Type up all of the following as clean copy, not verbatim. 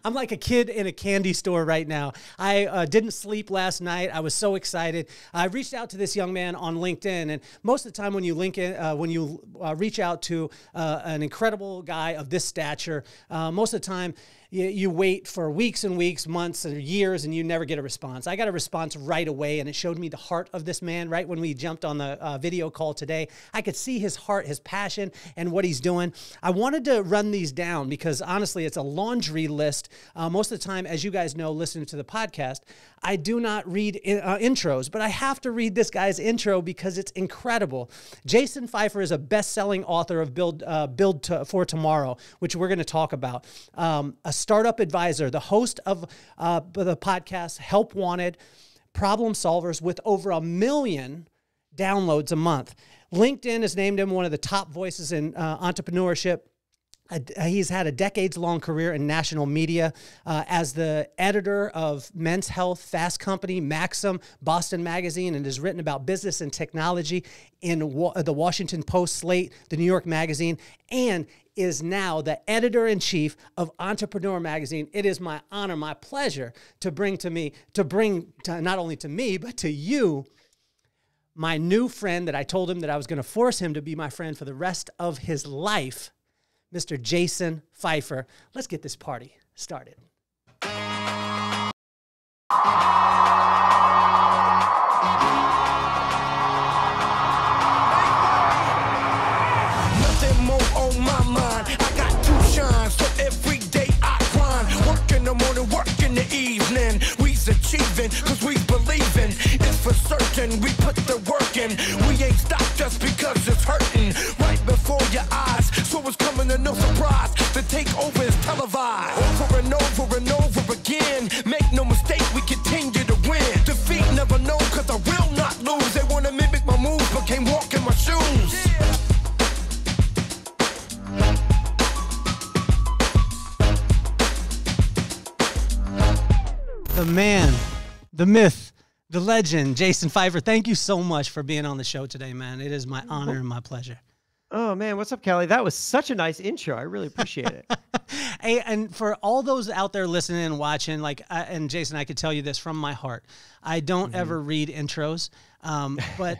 I'm like a kid in a candy store right now. I didn't sleep last night. I was so excited. I reached out to this young man on LinkedIn, and most of the time when you reach out to an incredible guy of this stature, most of the time you wait for weeks and weeks, months and years, and you never get a response. I got a response right away, and it showed me the heart of this man right when we jumped on the video call today. I could see his heart, his passion, and what he's doing. I wanted to run these down because, honestly, it's a laundry list. Most of the time, as you guys know, listening to the podcast, I do not read intros, but I have to read this guy's intro because it's incredible. Jason Feifer is a best-selling author of Build for Tomorrow, which we're going to talk about. A startup advisor, the host of the podcast Help Wanted, problem solvers with over 1 million downloads a month. LinkedIn has named him one of the top voices in entrepreneurship. He's had a decades-long career in national media as the editor of Men's Health, Fast Company, Maxim, Boston Magazine, and has written about business and technology in the Washington Post, Slate, the New York Magazine, and is now the editor-in-chief of Entrepreneur Magazine. It is my honor, my pleasure to bring not only to me, but to you, my new friend that I told him that I was going to force him to be my friend for the rest of his life, Mr. Jason Feifer. Let's get this party started. Nothing more on my mind. I got to shine, so every day I grind. Work in the morning, work in the evening. We's achieving, cause we believing. It's for certain, we put the work in. We ain't stopped just because it's hurting. Right before your eyes, so it's coming to no surprise. The takeover is televised. Over and over and over again. Make no mistake, we continue to win. Defeat never known, cause I will not lose. They wanna mimic my moves, but can't walk in my shoes. The man, the myth, the legend, Jason Feifer. Thank you so much for being on the show today, man. It is my honor and my pleasure. Oh, man. What's up, Kelly? That was such a nice intro. I really appreciate it. Hey, and for all those out there listening and watching, and Jason, I could tell you this from my heart. I don't ever read intros, but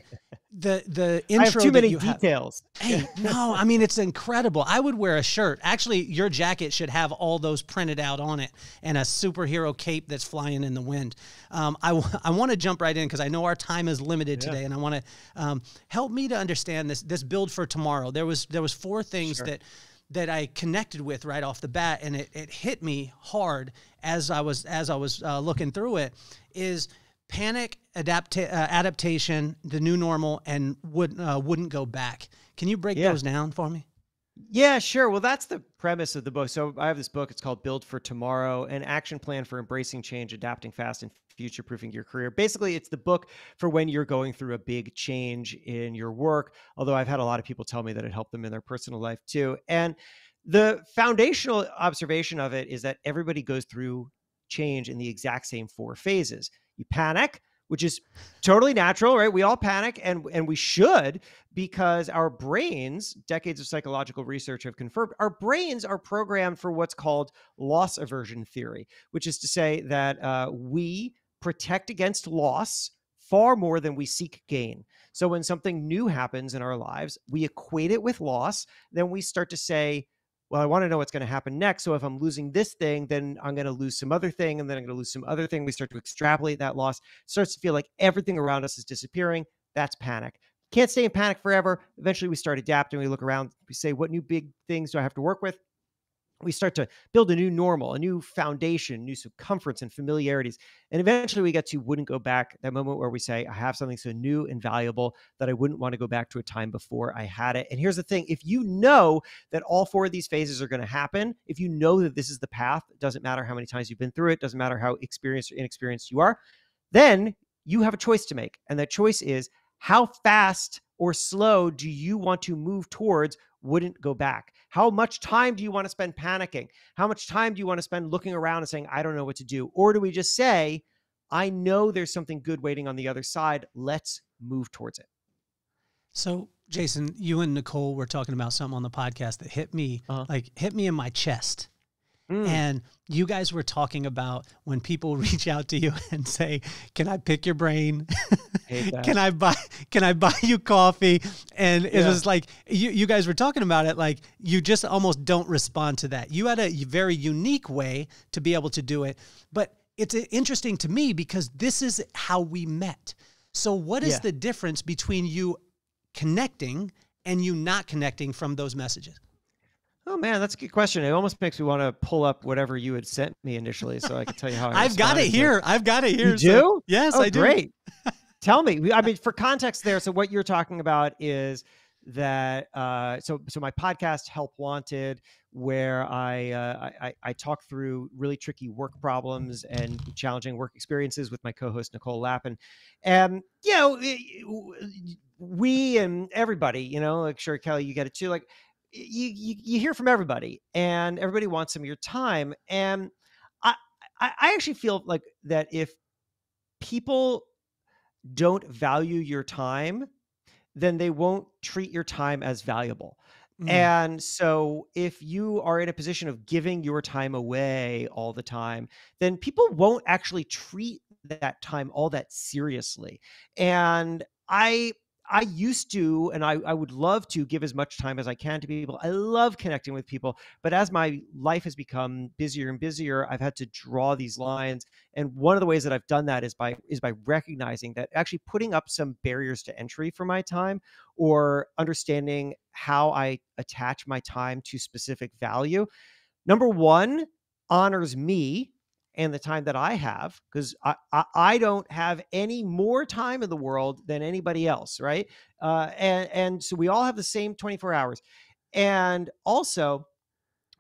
the intro, I have too many details. Hey, no, I mean, it's incredible. I would wear a shirt. Actually, your jacket should have all those printed out on it and a superhero cape that's flying in the wind. I want to jump right in because I know our time is limited today, and I want to help me to understand this build for tomorrow. There was 4 things that I connected with right off the bat, and it hit me hard as I was looking through it. Is panic, adaptation, the new normal, and wouldn't go back. Can you break those down for me? Yeah, sure. Well, that's the premise of the book. So I have this book. It's called Build for Tomorrow, an action plan for embracing change, adapting fast, and future-proofing your career. Basically, it's the book for when you're going through a big change in your work, although I've had a lot of people tell me that it helped them in their personal life too. And the foundational observation of it is that everybody goes through change in the exact same 4 phases. You panic, which is totally natural, right? We all panic, and we should, because our brains, decades of psychological research have confirmed, our brains are programmed for what's called loss aversion theory, which is to say that we protect against loss far more than we seek gain. So when something new happens in our lives, we equate it with loss. Then we start to say, well, I want to know what's going to happen next. So if I'm losing this thing, then I'm going to lose some other thing, and then I'm going to lose some other thing. We start to extrapolate that loss. It starts to feel like everything around us is disappearing. That's panic. Can't stay in panic forever. Eventually, we start adapting. We look around. We say, what new big things do I have to work with? We start to build a new normal, a new foundation, new circumference and familiarities. And eventually we get to wouldn't go back, that moment where we say, I have something so new and valuable that I wouldn't want to go back to a time before I had it. And here's the thing. If you know that all 4 of these phases are going to happen, if you know that this is the path, it doesn't matter how many times you've been through it, doesn't matter how experienced or inexperienced you are, then you have a choice to make. And that choice is, how fast or slow do you want to move towards wouldn't go back? How much time do you want to spend panicking? How much time do you want to spend looking around and saying, I don't know what to do? Or do we just say, I know there's something good waiting on the other side. Let's move towards it. So, Jason, you and Nicole were talking about something on the podcast that hit me, hit me in my chest. And you guys were talking about when people reach out to you and say, "Can I pick your brain? Can I buy you coffee?" And it was like you guys were talking about it like you just almost don't respond to that. You had a very unique way to be able to do it, but it's interesting to me because this is how we met. So what is the difference between you connecting and you not connecting from those messages? Oh man, that's a good question. It almost makes me want to pull up whatever you had sent me initially, so I can tell you how. I've got it here. I've got it here. You do? Yes, I do. Great. Tell me. I mean, for context, there. So what you're talking about is that. So my podcast, Help Wanted, where I talk through really tricky work problems and challenging work experiences with my co-host Nicole Lappin, and we and everybody, like sure Kelly, you get it too, like. You hear from everybody and everybody wants some of your time. And I actually feel like that if people don't value your time, then they won't treat your time as valuable. And so if you are in a position of giving your time away all the time, then people won't actually treat that time all that seriously. And I used to, and I would love to give as much time as I can to people. I love connecting with people, but as my life has become busier and busier, I've had to draw these lines. And one of the ways that I've done that is by recognizing that actually putting up some barriers to entry for my time, or understanding how I attach my time to specific value. Number one, honors me and the time that I have, because I don't have any more time in the world than anybody else, right? And so we all have the same 24 hours. And also,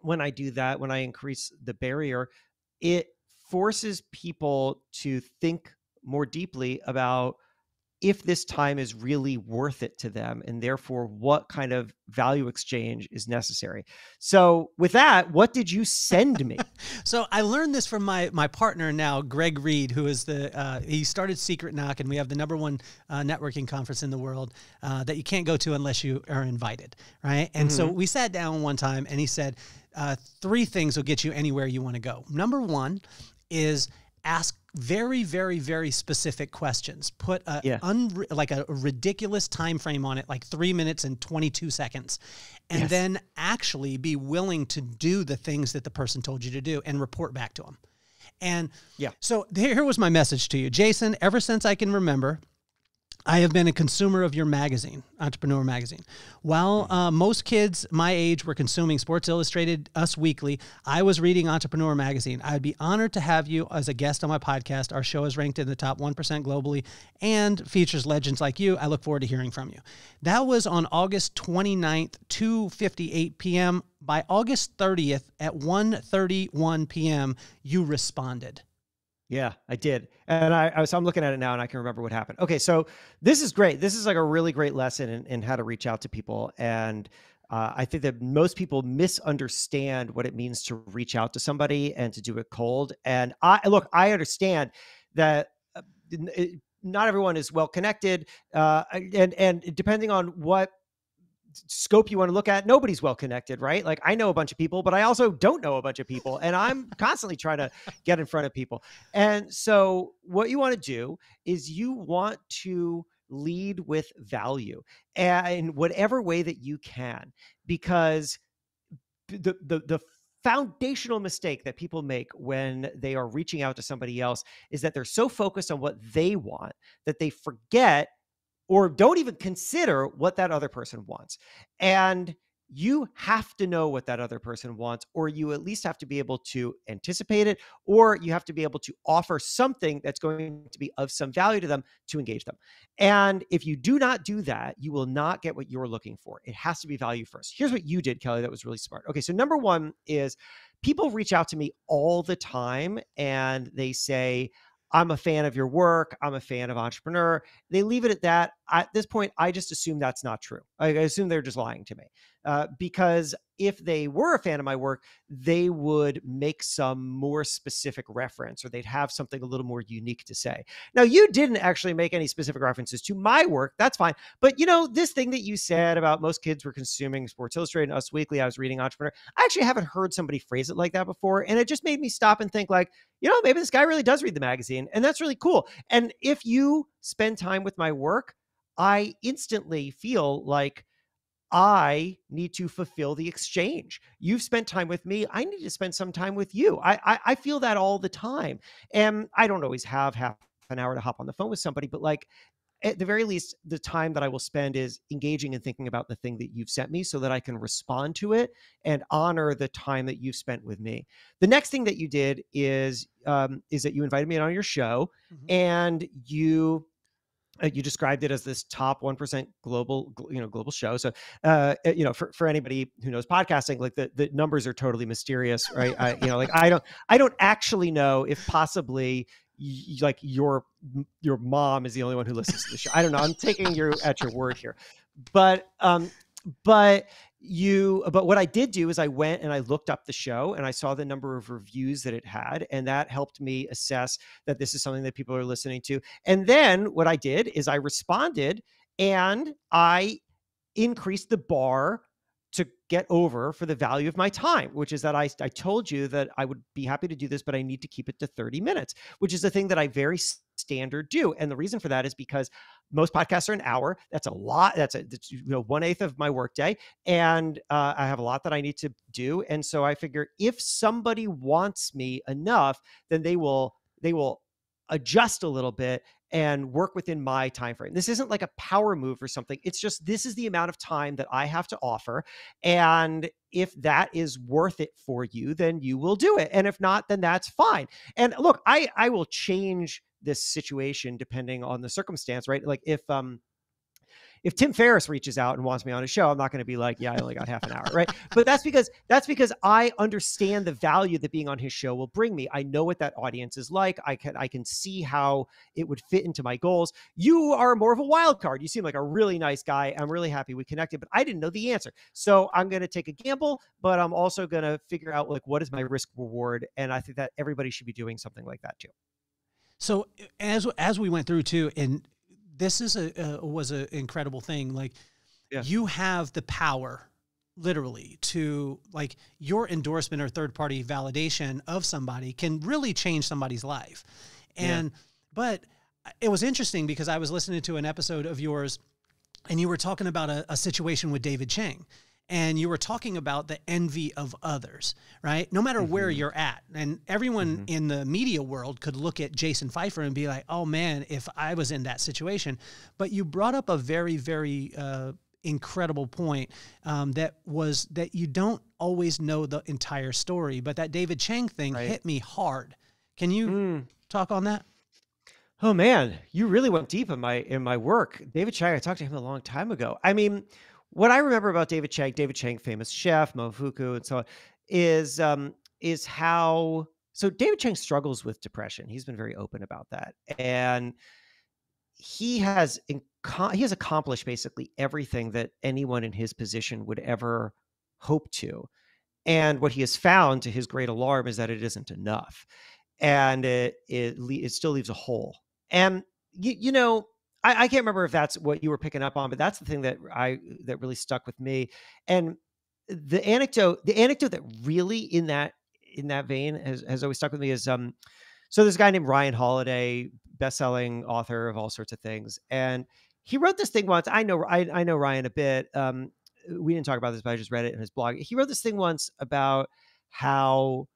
when I do that, when I increase the barrier, it forces people to think more deeply about if this time is really worth it to them, and therefore what kind of value exchange is necessary. So with that, what did you send me? So I learned this from my partner now, Greg Reed, who is he started Secret Knock, and we have the #1 networking conference in the world that you can't go to unless you are invited, right? And so we sat down one time and he said, 3 things will get you anywhere you want to go. Number 1 is ask very, very, very specific questions. Put like a ridiculous time frame on it, like 3 minutes and 22 seconds. And then actually be willing to do the things that the person told you to do and report back to them. And so here was my message to you. Jason, ever since I can remember, I have been a consumer of your magazine, Entrepreneur Magazine. While most kids my age were consuming Sports Illustrated, Us Weekly, I was reading Entrepreneur Magazine. I would be honored to have you as a guest on my podcast. Our show is ranked in the top 1% globally and features legends like you. I look forward to hearing from you. That was on August 29th, 2:58 p.m. By August 30th at 1:31 p.m., you responded. Yeah, I did. And I'm looking at it now and I can remember what happened. Okay, so this is great. This is like a really great lesson in how to reach out to people. And I think that most people misunderstand what it means to reach out to somebody and to do it cold. And I understand that not everyone is well connected. And depending on what scope you want to look at, nobody's well connected, right? Like I know a bunch of people, but I also don't know a bunch of people, and I'm constantly trying to get in front of people. And so what you want to do is you want to lead with value in whatever way that you can, because the foundational mistake that people make when they are reaching out to somebody else is that they're so focused on what they want that they forget or don't even consider what that other person wants. And you have to know what that other person wants, or you at least have to be able to anticipate it, or you have to be able to offer something that's going to be of some value to them to engage them. And if you do not do that, you will not get what you're looking for. It has to be value first. Here's what you did, Kelly, that was really smart. Okay, so number 1 is people reach out to me all the time and they say, I'm a fan of your work. I'm a fan of Entrepreneur. They leave it at that. at this point, I just assume that's not true. I assume they're just lying to me, because if they were a fan of my work, they would make some more specific reference, or they'd have something a little more unique to say. Now, you didn't actually make any specific references to my work. That's fine. But, this thing that you said about most kids were consuming Sports Illustrated and Us Weekly, I was reading Entrepreneur. I actually haven't heard somebody phrase it like that before. And it just made me stop and think like, maybe this guy really does read the magazine. And that's really cool. And if you spend time with my work, I instantly feel like I need to fulfill the exchange. You've spent time with me. I need to spend some time with you. I feel that all the time. And I don't always have half an hour to hop on the phone with somebody, but like at the very least, the time that I will spend is engaging and thinking about the thing that you've sent me so that I can respond to it and honor the time that you've spent with me. The next thing that you did is that you invited me on your show, and you described it as this top 1% global show. So, for anybody who knows podcasting, like the numbers are totally mysterious, right? I don't actually know if possibly like your mom is the only one who listens to the show. I don't know. I'm taking you at your word here, but what I did do is I went and I looked up the show and I saw the number of reviews that it had, and that helped me assess that this is something that people are listening to. And then what I did is I responded and I increased the bar to get over for the value of my time, which is that I told you that I would be happy to do this, but I need to keep it to 30 minutes, which is the thing that I very standard do. And the reason for that is because most podcasts are an hour. That's a lot. That's 1/8 of my workday. And I have a lot that I need to do. And so I figure if somebody wants me enough, then they will adjust a little bit and work within my time frame. This isn't like a power move or something. It's just, this is the amount of time that I have to offer. And if that is worth it for you, then you will do it. And if not, then that's fine. And look, I will change this situation depending on the circumstance, right? Like if Tim Ferriss reaches out and wants me on a show, I'm not going to be like, yeah, I only got half an hour, right? But that's because I understand the value that being on his show will bring me. I know what that audience is like. I can see how it would fit into my goals. You are more of a wild card. You seem like a really nice guy. I'm really happy we connected, but I didn't know the answer. So I'm going to take a gamble, but I'm also going to figure out like, what is my risk reward? And I think that everybody should be doing something like that too. So as we went through too, and this was an incredible thing. Like, you have the power, literally, to like your endorsement or third-party validation of somebody can really change somebody's life. And but it was interesting because I was listening to an episode of yours, and you were talking about a situation with David Chang. And you were talking about the envy of others, right? No matter where you're at. And everyone in the media world could look at Jason Feifer and be like, oh man, if I was in that situation. But you brought up a very, very incredible point that you don't always know the entire story. But that David Chang thing hit me hard. Can you talk on that? Oh man, you really went deep in my work. David Chang, I talked to him a long time ago. I mean, what I remember about David Chang, famous chef, Mofuku, and so on, is how, so David Chang struggles with depression. He's been very open about that. And he has accomplished basically everything that anyone in his position would ever hope to. And what he has found, to his great alarm, is that it isn't enough. And it still leaves a hole. And, I can't remember if that's what you were picking up on, but that's the thing that really stuck with me. And the anecdote that really in that vein has always stuck with me is, so there's a guy named Ryan Holiday, best-selling author of all sorts of things. And he wrote this thing once. I know Ryan a bit. We didn't talk about this, but I just read it in his blog. He wrote this thing once about how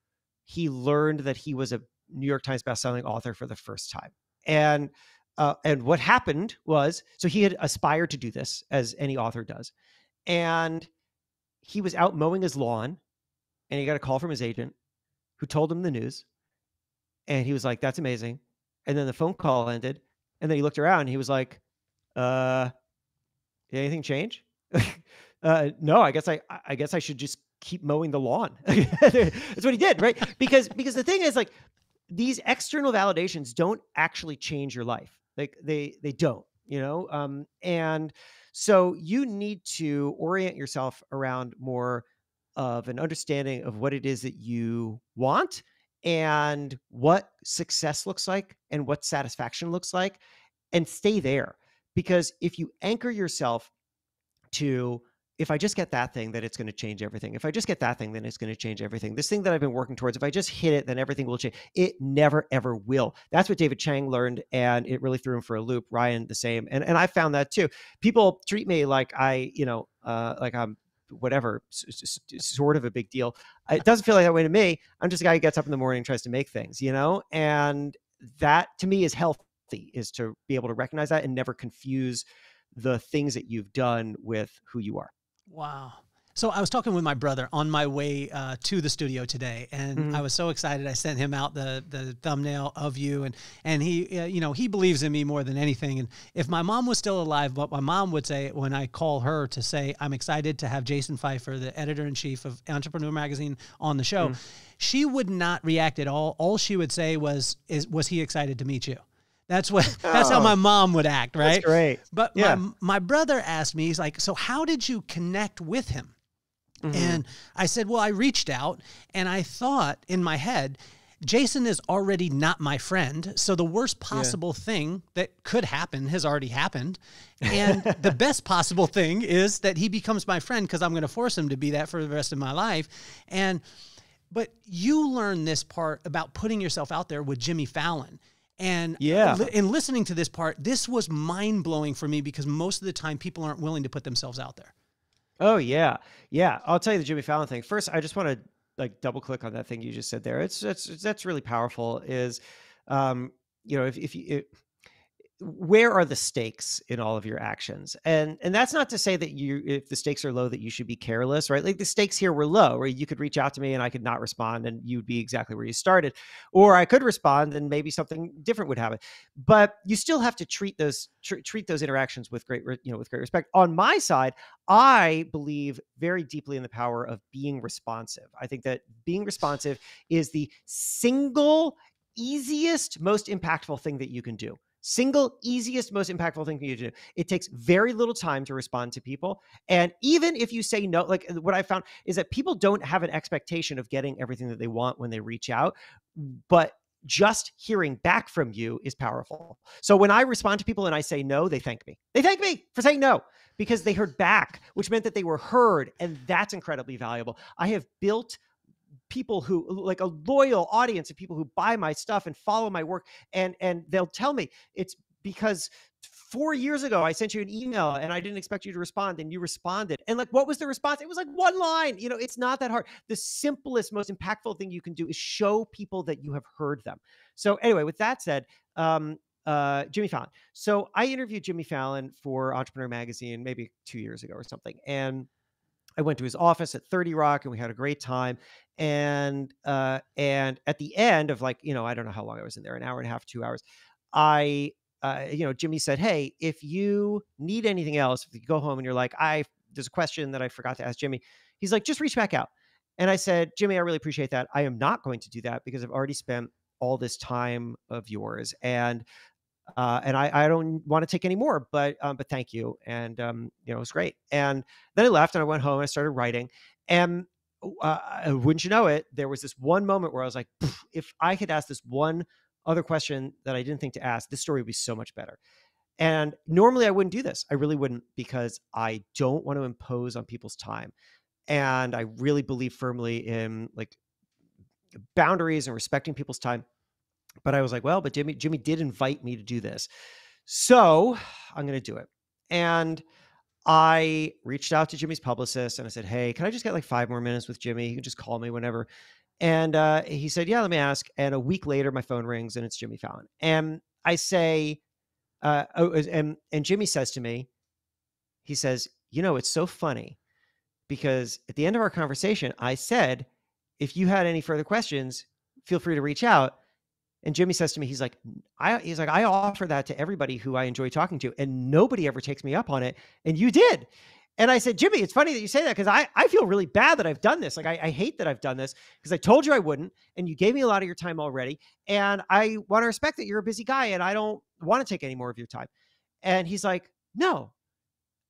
he learned that he was a New York Times best-selling author for the first time. And what happened was, so he had aspired to do this, as any author does. And he was out mowing his lawn, and he got a call from his agent who told him the news. And he was like, that's amazing. And then the phone call ended. And then he looked around and he was like, did anything change? No, I guess I should just keep mowing the lawn. That's what he did, right? Because the thing is, like, these external validations don't actually change your life. Like they don't. And so you need to orient yourself around more of an understanding of what it is that you want and what success looks like and what satisfaction looks like, and stay there. Because if you anchor yourself to, if I just get that thing, then it's going to change everything. If I just get that thing, then it's going to change everything. This thing that I've been working towards, if I just hit it, then everything will change. It never, ever will. That's what David Chang learned, and it really threw him for a loop. Ryan, the same. And I found that too. People treat me like like I'm whatever, sort of a big deal. It doesn't feel like that way to me. I'm just a guy who gets up in the morning and tries to make things, and that to me is healthy, is to be able to recognize that and never confuse the things that you've done with who you are. Wow. So I was talking with my brother on my way to the studio today, and I was so excited. I sent him out the thumbnail of you, and he, he believes in me more than anything. And if my mom was still alive, what my mom would say when I call her to say, I'm excited to have Jason Feifer, the editor-in-chief of Entrepreneur Magazine, on the show, she would not react at all. All she would say was he excited to meet you? That's how my mom would act, right? That's great. But my brother asked me, he's like, so how did you connect with him? And I said, well, I reached out, and I thought in my head, Jason is already not my friend. So the worst possible thing that could happen has already happened. And the best possible thing is that he becomes my friend, because I'm going to force him to be that for the rest of my life. But you learn this part about putting yourself out there with Jimmy Fallon. And in listening to this part, this was mind-blowing for me, because most of the time people aren't willing to put themselves out there. Oh, yeah. Yeah. I'll tell you the Jimmy Fallon thing. First, I just want to double click on that thing you just said there. That's really powerful, is, where are the stakes in all of your actions? And that's not to say that if the stakes are low, that you should be careless, right? Like the stakes here were low, where you could reach out to me and I could not respond, and you'd be exactly where you started, or I could respond and maybe something different would happen. But you still have to treat those interactions with great respect. On my side, I believe very deeply in the power of being responsive. I think that being responsive is the single easiest, most impactful thing that you can do. Single easiest, most impactful thing for you to do. It takes very little time to respond to people. And even if you say no, like what I found is that people don't have an expectation of getting everything that they want when they reach out, but just hearing back from you is powerful. So when I respond to people and I say no, they thank me. They thank me for saying no, because they heard back, which meant that they were heard. And that's incredibly valuable. I have built people who, like a loyal audience of people who buy my stuff and follow my work, and they'll tell me it's because 4 years ago I sent you an email and I didn't expect you to respond, and you responded. And like, what was the response? It was like one line. It's not that hard. The simplest, most impactful thing you can do is show people that you have heard them. So anyway, with that said, Jimmy Fallon. So I interviewed Jimmy Fallon for Entrepreneur Magazine maybe 2 years ago or something, and I went to his office at 30 Rock, and we had a great time. And at the end of, like, I don't know how long I was in there, an hour and a half, 2 hours. Jimmy said, hey, if you need anything else, if you go home and you're like, there's a question that I forgot to ask Jimmy. He's like, just reach back out. And I said, Jimmy, I really appreciate that. I am not going to do that, because I've already spent all this time of yours. And I don't want to take any more, but thank you. And, it was great. And then I left and I went home and I started writing, and wouldn't you know it, there was this one moment where I was like, if I could ask this one other question that I didn't think to ask, this story would be so much better. And normally I wouldn't do this. I really wouldn't, because I don't want to impose on people's time. And I really believe firmly in like boundaries and respecting people's time. But I was like, well, but Jimmy did invite me to do this, so I'm going to do it. And I reached out to Jimmy's publicist and I said, hey, can I just get like 5 more minutes with Jimmy? He can just call me whenever. And he said, yeah, let me ask. And a week later, my phone rings and it's Jimmy Fallon. And I say, and Jimmy says to me, he says, it's so funny, because at the end of our conversation, I said, if you had any further questions, feel free to reach out. And Jimmy says to me, he's like, I offer that to everybody who I enjoy talking to, and nobody ever takes me up on it. And you did. And I said, Jimmy, it's funny that you say that, because I feel really bad that I've done this. Like, I hate that I've done this, because I told you I wouldn't, and you gave me a lot of your time already. And I want to respect that you're a busy guy, and I don't want to take any more of your time. And he's like, no,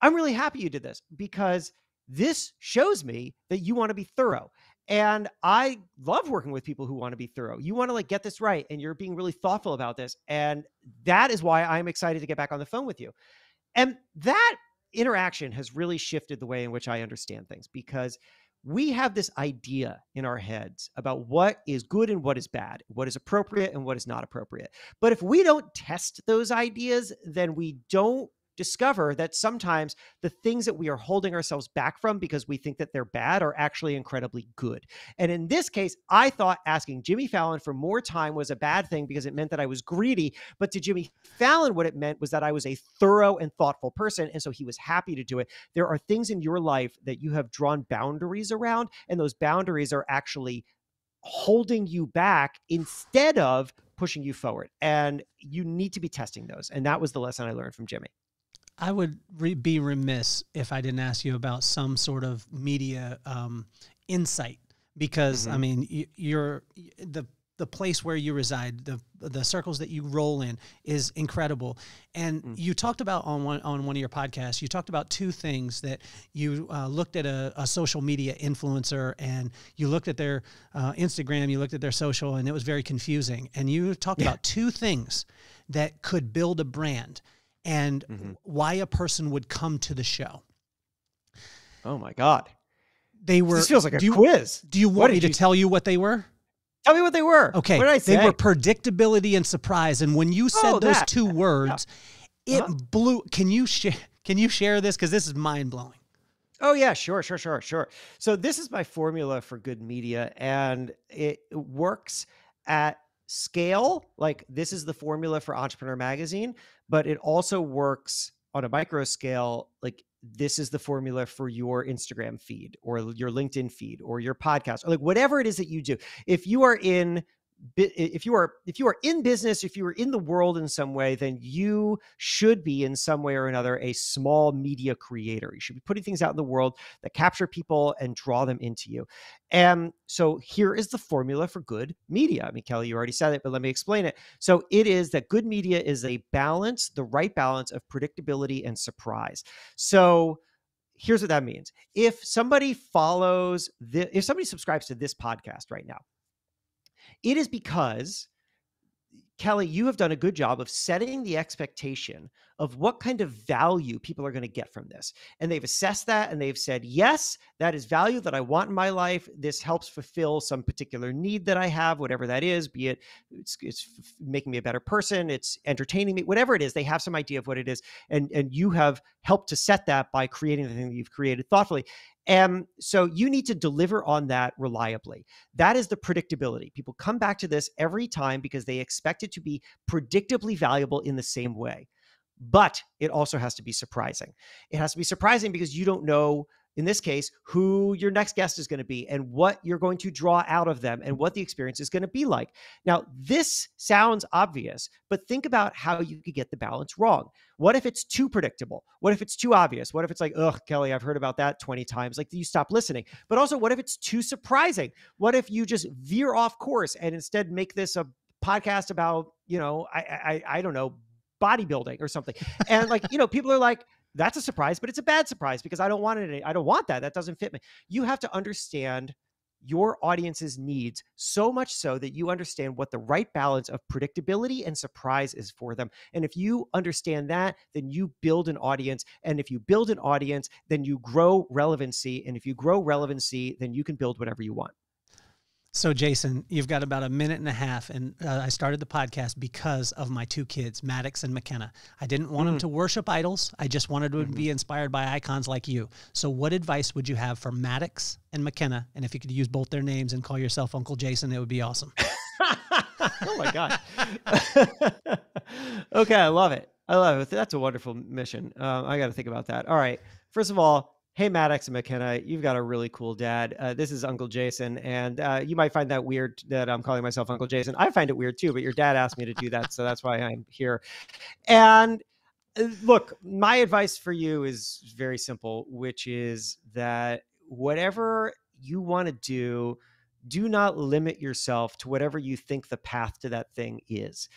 I'm really happy you did this because this shows me that you want to be thorough. And I love working with people who want to be thorough. You want to like get this right. And you're being really thoughtful about this. And that is why I'm excited to get back on the phone with you. And that interaction has really shifted the way in which I understand things, because we have this idea in our heads about what is good and what is bad, what is appropriate and what is not appropriate. But if we don't test those ideas, then we don't discover that sometimes the things that we are holding ourselves back from because we think that they're bad are actually incredibly good. And in this case, I thought asking Jimmy Fallon for more time was a bad thing because it meant that I was greedy. But to Jimmy Fallon, what it meant was that I was a thorough and thoughtful person. And so he was happy to do it. There are things in your life that you have drawn boundaries around, and those boundaries are actually holding you back instead of pushing you forward. And you need to be testing those. And that was the lesson I learned from Jimmy. I would be remiss if I didn't ask you about some sort of media insight, because I mean, you're the place where you reside, the circles that you roll in is incredible. And you talked about on one of your podcasts, you talked about two things: that you looked at a social media influencer, and you looked at their Instagram, you looked at their social, and it was very confusing. And you talked about two things that could build a brand, and why a person would come to the show. Oh my God. They were. This feels like a quiz. Do you want me to tell you what they were? Tell me what they were. Okay. What did I say? They were predictability and surprise. And when you said those two words, it blew. Can you share this? Because this is mind blowing. Oh yeah, sure. So this is my formula for good media, and it works at scale. Like, this is the formula for Entrepreneur Magazine, but it also works on a micro scale. Like, this is the formula for your Instagram feed or your LinkedIn feed or your podcast, or like whatever it is that you do. If you are in business, if you are in the world in some way, then you should be in some way or another a small media creator. You should be putting things out in the world that capture people and draw them into you. And so here is the formula for good media. I mean, Kelly, you already said it, but let me explain it. So it is that good media is a balance, the right balance of predictability and surprise. So here's what that means. If somebody subscribes to this podcast right now, it is because, Kelly, you have done a good job of setting the expectation of what kind of value people are going to get from this. And they've assessed that, and they've said, yes, that is value that I want in my life. This helps fulfill some particular need that I have, whatever that is, be it it's making me a better person, it's entertaining me, whatever it is. They have some idea of what it is. And you have helped to set that by creating the thing that you've created thoughtfully. And so you need to deliver on that reliably. That is the predictability. People come back to this every time because they expect it to be predictably valuable in the same way. But it also has to be surprising. It has to be surprising because you don't know, in this case, who your next guest is going to be and what you're going to draw out of them and what the experience is going to be like. Now, this sounds obvious, but think about how you could get the balance wrong. What if it's too predictable? What if it's too obvious? What if it's like, ugh, Kelly, I've heard about that 20 times. Like, you stop listening. But also, what if it's too surprising? What if you just veer off course and instead make this a podcast about, I don't know, bodybuilding or something? And people are like, that's a surprise, but it's a bad surprise because I don't want it. I don't want that. That doesn't fit me. You have to understand your audience's needs so much so that you understand what the right balance of predictability and surprise is for them. And if you understand that, then you build an audience. And if you build an audience, then you grow relevancy. And if you grow relevancy, then you can build whatever you want. So, Jason, you've got about a minute and a half, and I started the podcast because of my two kids, Maddox and McKenna. I didn't want them to worship idols. I just wanted to be inspired by icons like you. So what advice would you have for Maddox and McKenna? And if you could use both their names and call yourself Uncle Jason, it would be awesome. Oh, my God. Okay, I love it. That's a wonderful mission. I got to think about that. All right. First of all, hey, Maddox and McKenna, you've got a really cool dad. This is Uncle Jason, and you might find that weird that I'm calling myself Uncle Jason. I find it weird too, but your dad asked me to do that, so that's why I'm here. And look, my advice for you is very simple, which is that whatever you want to do not limit yourself to whatever you think the path to that thing is.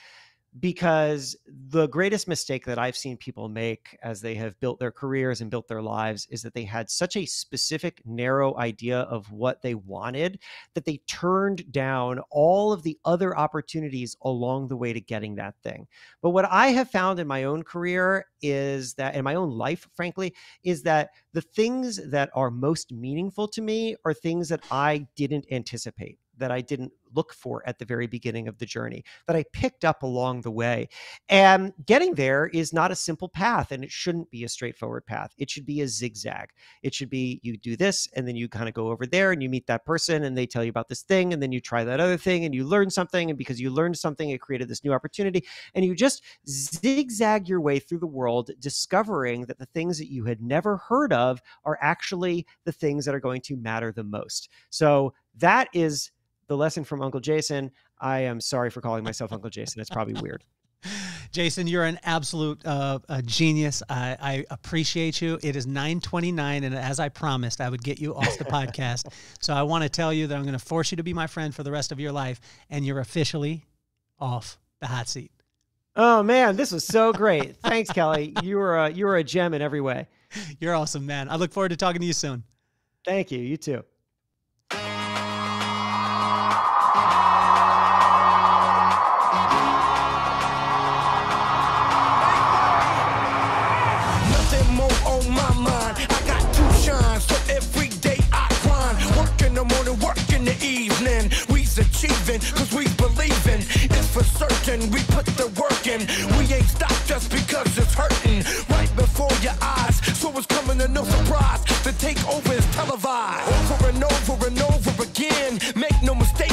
because the greatest mistake that I've seen people make as they have built their careers and built their lives is that they had such a specific, narrow idea of what they wanted that they turned down all of the other opportunities along the way to getting that thing. But what I have found in my own career is that, in my own life, frankly, is that the things that are most meaningful to me are things that I didn't anticipate, that I didn't look for at the very beginning of the journey, that I picked up along the way. And getting there is not a simple path, and it shouldn't be a straightforward path. It should be a zigzag. It should be, you do this, and then you kind of go over there and you meet that person and they tell you about this thing, and then you try that other thing and you learn something. And because you learned something, it created this new opportunity. And you just zigzag your way through the world, discovering that the things that you had never heard of are actually the things that are going to matter the most. So that is the lesson from Uncle Jason. I am sorry for calling myself Uncle Jason. It's probably weird. Jason, you're an absolute genius. I appreciate you. It is 9:29, and as I promised, I would get you off the podcast. So I want to tell you that I'm going to force you to be my friend for the rest of your life, and you're officially off the hot seat. Oh man, this was so great. Thanks, Kelly. You were a gem in every way. You're awesome, man. I look forward to talking to you soon. Thank you. You too. Achieving, cause we believing it's for certain. We put the work in. We ain't stopped just because it's hurting right before your eyes. So it's coming to no surprise. The takeover is televised over and over and over again. Make no mistake,